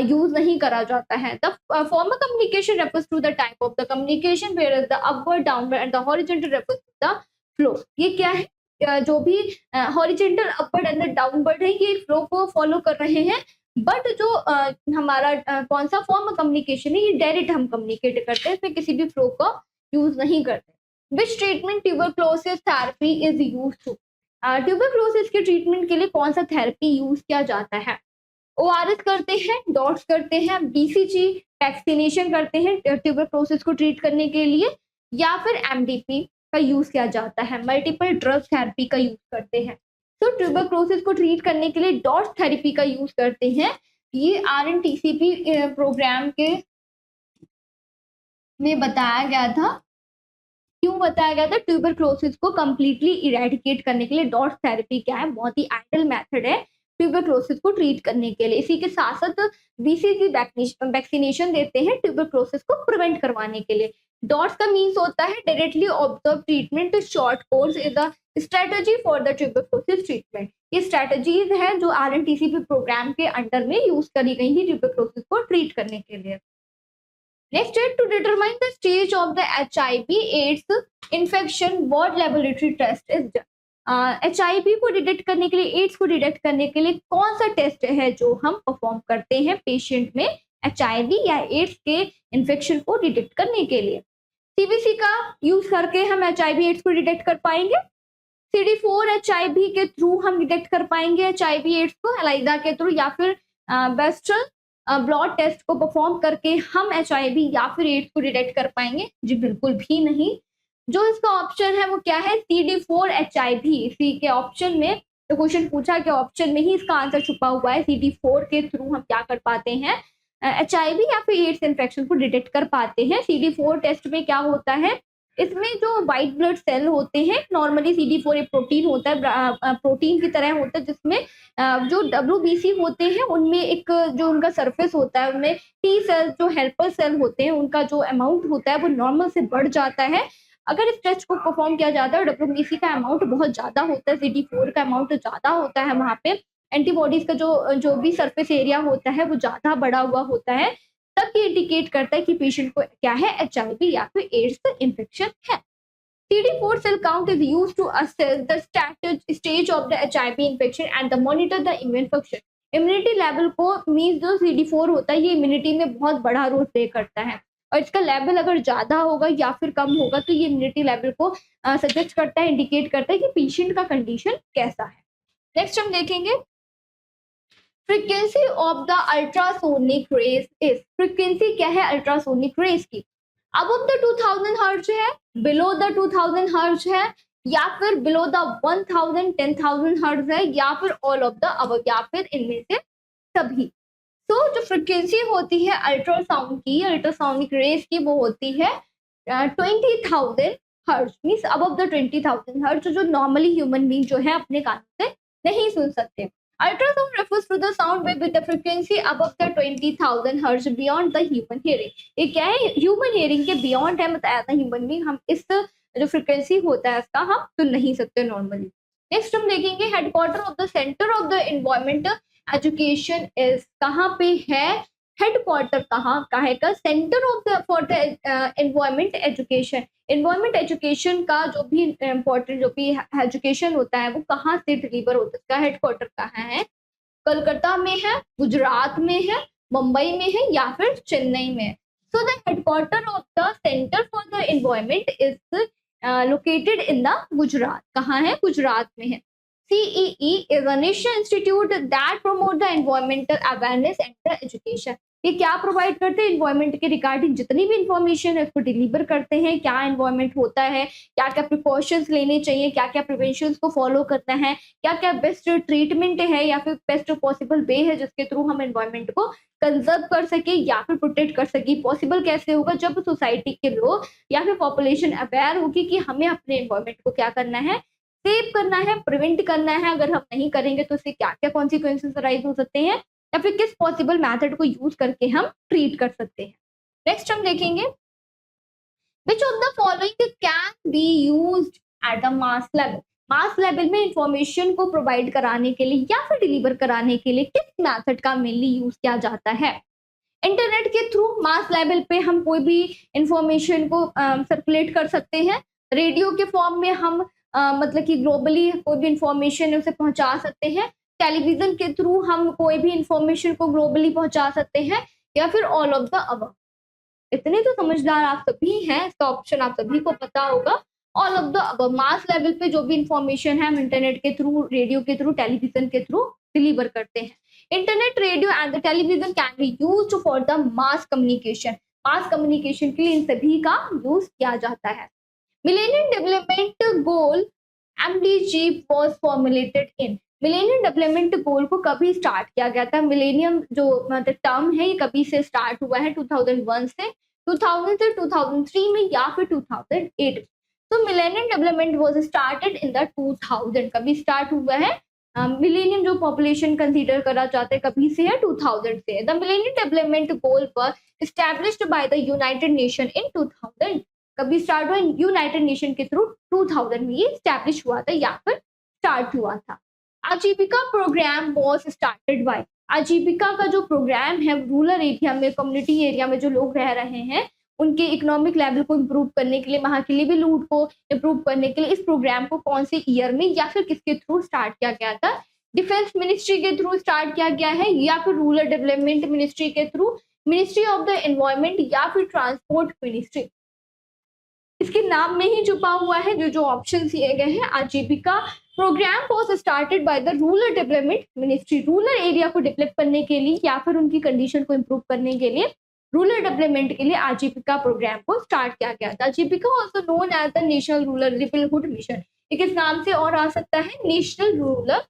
यूज नहीं करा जाता है। The formal communication refers to the type of the communication where the upward, downward and the horizontal refers to the flow. ये क्या है, जो भी हॉरिजॉन्टल, अपवर्ड एंड डाउनवर्ड है, ये फ्लो को फॉलो कर रहे हैं। बट जो हमारा कौन सा फॉर्म कम्युनिकेशन है, ये डायरेक्ट हम कम्युनिकेट करते हैं, इसमें किसी भी फ्लो को यूज नहीं करते। Which treatment tuberculosis therapy is use to, tuberculosis के ट्रीटमेंट के लिए कौन सा थेरेपी यूज किया जाता है? ओआरएस करते हैं, डॉट्स करते हैं, बीसीजी वैक्सीनेशन करते हैं ट्यूबरक्लोसिस को ट्रीट करने के लिए, या फिर एमडीपी का यूज किया जाता है, मल्टीपल ड्रग थेरेपी का यूज करते हैं। तो ट्यूबरक्लोसिस को ट्रीट करने के लिए डॉट्स थेरेपी का यूज करते हैं। ये आरएनटीसीपी प्रोग्राम के में बताया गया था। क्यों बताया गया था? ट्यूबरक्लोसिस को कंप्लीटली इरेडिकेट करने के लिए डॉट्स थेरेपी क्या है, बहुत ही आइडियल मेथड है ट्यूबरक्लोसिस को ट्रीट करने के लिए। इसी के साथ साथ बीसीजी वैक्सीनेशन देते हैं ट्यूबरक्लोसिस को प्रिवेंट करवाने के लिए। डॉट्स का मीन्स होता है directly observe treatment, short course is the strategy for the tuberculosis treatment. ये स्ट्रेटजीज है जो आरएनटीसीपी प्रोग्राम के अंडर में यूज करी गई थी ट्यूबरक्लोसिस को ट्रीट करने के लिए। Next is to determine the stage of the HIV/AIDS infection, what laboratory test is done? HIV को डिटेक्ट करने के लिए, एड्स को डिटेक्ट करने के लिए कौन सा टेस्ट है जो हम परफॉर्म करते हैं पेशेंट में HIV या एड्स के इन्फेक्शन को डिटेक्ट करने के लिए? सीबीसी का यूज करके हम HIV/AIDS को डिटेक्ट कर पाएंगे। CD4 HIV के थ्रू हम डिटेक्ट कर पाएंगे HIV/AIDS को एलाइजा के थ्रू, या फिर बेस्टल ब्लड टेस्ट को परफॉर्म करके हम HIV या फिर एड्स को डिटेक्ट कर पाएंगे? जी बिल्कुल भी नहीं। जो इसका ऑप्शन है वो क्या है? CD4 HIV। इसी के ऑप्शन में तो क्वेश्चन पूछा कि ऑप्शन में ही इसका आंसर छुपा हुआ है। CD4 के थ्रू हम क्या कर पाते हैं, HIV या फिर एड्स इन्फेक्शन को डिटेक्ट कर पाते हैं। CD4 टेस्ट में क्या होता है, इसमें जो व्हाइट ब्लड सेल होते हैं, नॉर्मली CD4 एक प्रोटीन होता है, प्रोटीन की तरह होता है, जिसमें जो WBC होते हैं उनमें एक जो उनका सरफेस होता है, उनमें टी सेल जो हेल्पर सेल होते हैं उनका जो अमाउंट होता है वो नॉर्मल से बढ़ जाता है। अगर इस टेस्ट को परफॉर्म किया जाता है, WBC का अमाउंट बहुत ज्यादा होता है, CD4 का अमाउंट ज्यादा होता है, वहाँ पे एंटीबॉडीज का जो भी सरफेस एरिया होता है वो ज्यादा बढ़ा हुआ होता है, तब ये इंडिकेट करता है कि पेशेंट को क्या है, HIV या फिर एड्स इन्फेक्शन है। CD4 cell count is used to assess the stage of the HIV infection and the monitor the immune function. Immunity level को मीन्स जो CD4 होता है ये इम्यूनिटी में बहुत बड़ा रोल प्ले करता है, और इसका लेवल अगर ज्यादा होगा या फिर कम होगा तो ये इम्यूनिटी लेवल को सजेस्ट करता है, इंडिकेट करता है कि पेशेंट का कंडीशन कैसा है। नेक्स्ट हम देखेंगे frequency of the ultrasonic rays is. Frequency क्या है अल्ट्रासोनिक रेज की? अबव द 2000 हर्ट्ज है, बिलो द 2000 हर्ट्ज है, या फिर बिलो द 1000 10,000 हर्ट्ज है, या फिर ऑल ऑफ द अबव, या फिर इनमें से सभी। तो जो फ्रीक्वेंसी होती है अल्ट्रासाउंड की, अल्ट्रासोनिक रेज की, वो होती है 20,000 hertz, means above the 20,000 hertz, जो नॉर्मली ह्यूमन बीइंग जो है अपने कानों से नहीं सुन सकते। Ultrasound refers to the sound wave with the frequency above the 20,000 Hz beyond the human hearing. ये क्या है? ह्यूमन हियरिंग के बियॉन्ड है, बताया था ह्यूमन बीइंग, हम इस जो फ्रीक्वेंसी होता है इसका हम सुन नहीं सकते नॉर्मली। नेक्स्ट हम देखेंगे headquarter of the centre of the environment education is, कहाँ पे है हेडक्वार्टर, कहाँ का है का centre of the for the environment education. Environment education का जो भी इम्पोर्टेंट जो भी एजुकेशन होता है वो कहाँ से डिलीवर होता है, इसका हेडक्वार्टर कहाँ है? कलकत्ता में है, गुजरात में है, मुंबई में है, या फिर चेन्नई में। So the headquarter of the centre for the environment is located in the Gujarat. कहाँ है? गुजरात में है। CEE is a national institute that promote the environmental awareness and the education. ये क्या प्रोवाइड करते हैं, एनवायरनमेंट के रिगार्डिंग जितनी भी इंफॉर्मेशन है उसको डिलीवर करते हैं, क्या एनवायरनमेंट होता है, क्या क्या प्रिकॉशंस लेने चाहिए, क्या क्या प्रिवेंशन को फॉलो करना है, क्या क्या बेस्ट ट्रीटमेंट है या फिर बेस्ट पॉसिबल वे है जिसके थ्रू हम एनवायरनमेंट को कंजर्व कर सके या फिर प्रोटेक्ट कर सके। पॉसिबल कैसे होगा, जब सोसाइटी के लोग या फिर पॉपुलेशन अवेयर होगी कि हमें अपने एनवायरनमेंट को क्या करना है, सेव करना है, प्रिवेंट करना है। अगर हम नहीं करेंगे तो इससे क्या क्या कॉन्सिक्वेंसेस अराइज हो सकते हैं या फिर किस पॉसिबल मेथड को यूज करके हम ट्रीट कर सकते हैं। नेक्स्ट हम देखेंगे, विच of the following can be used at the mass level. Mass level में इंफॉर्मेशन को प्रोवाइड कराने के लिए या फिर डिलीवर कराने के लिए किस मेथड का मेनली यूज किया जाता है। इंटरनेट के थ्रू मास लेवल पे हम कोई भी इंफॉर्मेशन को सर्कुलेट कर सकते हैं। रेडियो के फॉर्म में हम मतलब कि ग्लोबली कोई भी इंफॉर्मेशन है उसे पहुंचा सकते हैं। टेलीविजन के थ्रू हम कोई भी इंफॉर्मेशन को ग्लोबली पहुंचा सकते हैं, या फिर ऑल ऑफ द अबव। इतने तो समझदार आप सभी हैं, इसका ऑप्शन आप सभी को पता होगा, all of the above. Mass level पे जो भी इंफॉर्मेशन है हम इंटरनेट के थ्रू, रेडियो के थ्रू, टेलीविजन के थ्रू डिलीवर करते हैं। Internet, radio and the television can be used for the mass communication. Mass communication के लिए इन सभी का यूज किया जाता है। Millennium development goal MDG was formulated in। Millennium development goal को कभी स्टार्ट किया गया था। मिलेनियम जो मतलब टर्म है ये कभी से स्टार्ट हुआ है, 2001 से, 2000 से 2003 में या फिर 2008 में। तो millennium development was started in the 2000। कभी स्टार्ट हुआ है मिलेनियम जो पॉपुलेशन कंसीडर करा जाता है कभी से है, 2000 से। The millennium development goal were established by the United nation in 2000। कभी स्टार्ट हुआ यूनाइटेड नेशन के थ्रू 2000 में ये स्टैब्लिश हुआ था या फिर स्टार्ट हुआ था। आजीविका प्रोग्राम वाज स्टार्टेड बाय। आजीविका का जो प्रोग्राम है रूरल एरिया में, कम्युनिटी एरिया में जो लोग रह रहे हैं उनके इकोनॉमिक लेवल को इम्प्रूव करने के लिए, वहां के लिवलीहुड को इम्प्रूव करने के लिए इस प्रोग्राम को कौन से ईयर में या फिर किसके थ्रू स्टार्ट किया गया था। डिफेंस मिनिस्ट्री के थ्रू स्टार्ट किया गया है या फिर रूरल डेवलपमेंट मिनिस्ट्री के through, ministry of the environment या फिर ट्रांसपोर्ट मिनिस्ट्री। इसके नाम में ही छुपा हुआ है जो जो ऑप्शन दिए गए हैं। Aajeevika programme was started by the rural development ministry. Rural area को डेवलप करने के लिए या फिर उनकी कंडीशन को इम्प्रूव करने के लिए, रूरल डेवलपमेंट के लिए आजीविका प्रोग्राम को स्टार्ट किया गया था। Aajeevika also known as the national rural livelihood mission. इस नाम से और आ सकता है, नेशनल रूरल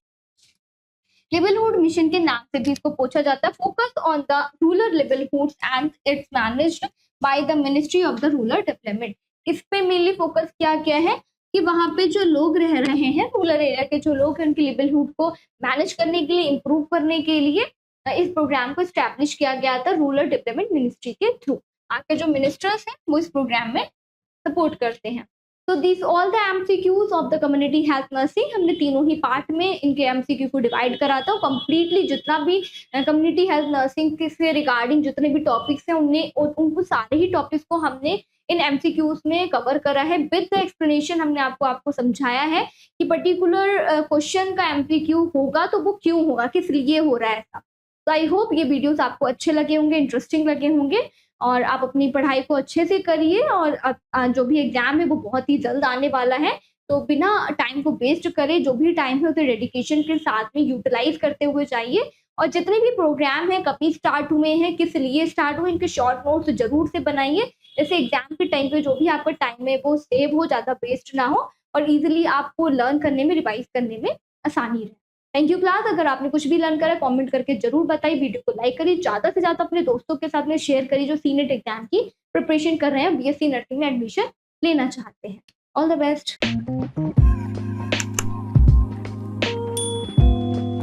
लिवलीहुड मिशन के नाम से भी इसको पूछा जाता है। Focus on the rural livelihoods and its managed by the ministry of the rural development. इस पे मेनली फोकस किया गया है कि वहां पे जो लोग रह रहे हैं, रूरल एरिया के जो लोग हैं, उनके लिवलीहुड को मैनेज करने के लिए, इम्प्रूव करने के लिए इस प्रोग्राम को स्टैब्लिश किया गया था रूरल डेवलपमेंट मिनिस्ट्री के थ्रू। आगे जो मिनिस्टर्स हैं वो इस प्रोग्राम में सपोर्ट करते हैं। तो this all the MCQs of the community health nursing, हमने तीनों ही पार्ट में इनके एमसीक्यू को डिवाइड करा था। कंप्लीटली जितना भी कम्युनिटी हेल्थ नर्सिंग से रिगार्डिंग जितने भी टॉपिक्स हैं उनको सारे ही टॉपिक्स को हमने इन एमसीक्यूज में कवर करा है विद द एक्सप्लेनेशन। हमने आपको समझाया है कि पर्टिकुलर क्वेश्चन का एमसीक्यू होगा तो वो क्यों होगा, किस लिए हो रहा है ऐसा। तो आई होप ये वीडियोस आपको अच्छे लगे होंगे, इंटरेस्टिंग लगे होंगे और आप अपनी पढ़ाई को अच्छे से करिए। और जो भी एग्जाम है वो बहुत ही जल्द आने वाला है, तो बिना टाइम को वेस्ट करे जो भी टाइम है उसे डेडिकेशन के साथ में यूटिलाइज करते हुए जाइए। और जितने भी प्रोग्राम है कभी स्टार्ट हुए हैं, किस लिए स्टार्ट हुए, इनके शॉर्ट नोट्स जरूर से बनाइए, जैसे एग्जाम के टाइम पे जो भी आपका टाइम है वो सेव हो, ज़्यादा वेस्ट ना हो और इजीली आपको लर्न करने में, रिवाइज करने में आसानी रहे। Thank you class. अगर आपने कुछ भी लर्न करा कमेंट करके जरूर बताइए, वीडियो को लाइक करिए, ज़्यादा से ज़्यादा अपने दोस्तों के साथ में शेयर करिए जो सीनेट एग्जाम की प्रिपरेशन कर रहे हैं, बीएससी नर्सिंग में एडमिशन लेना चाहते हैं। All the best.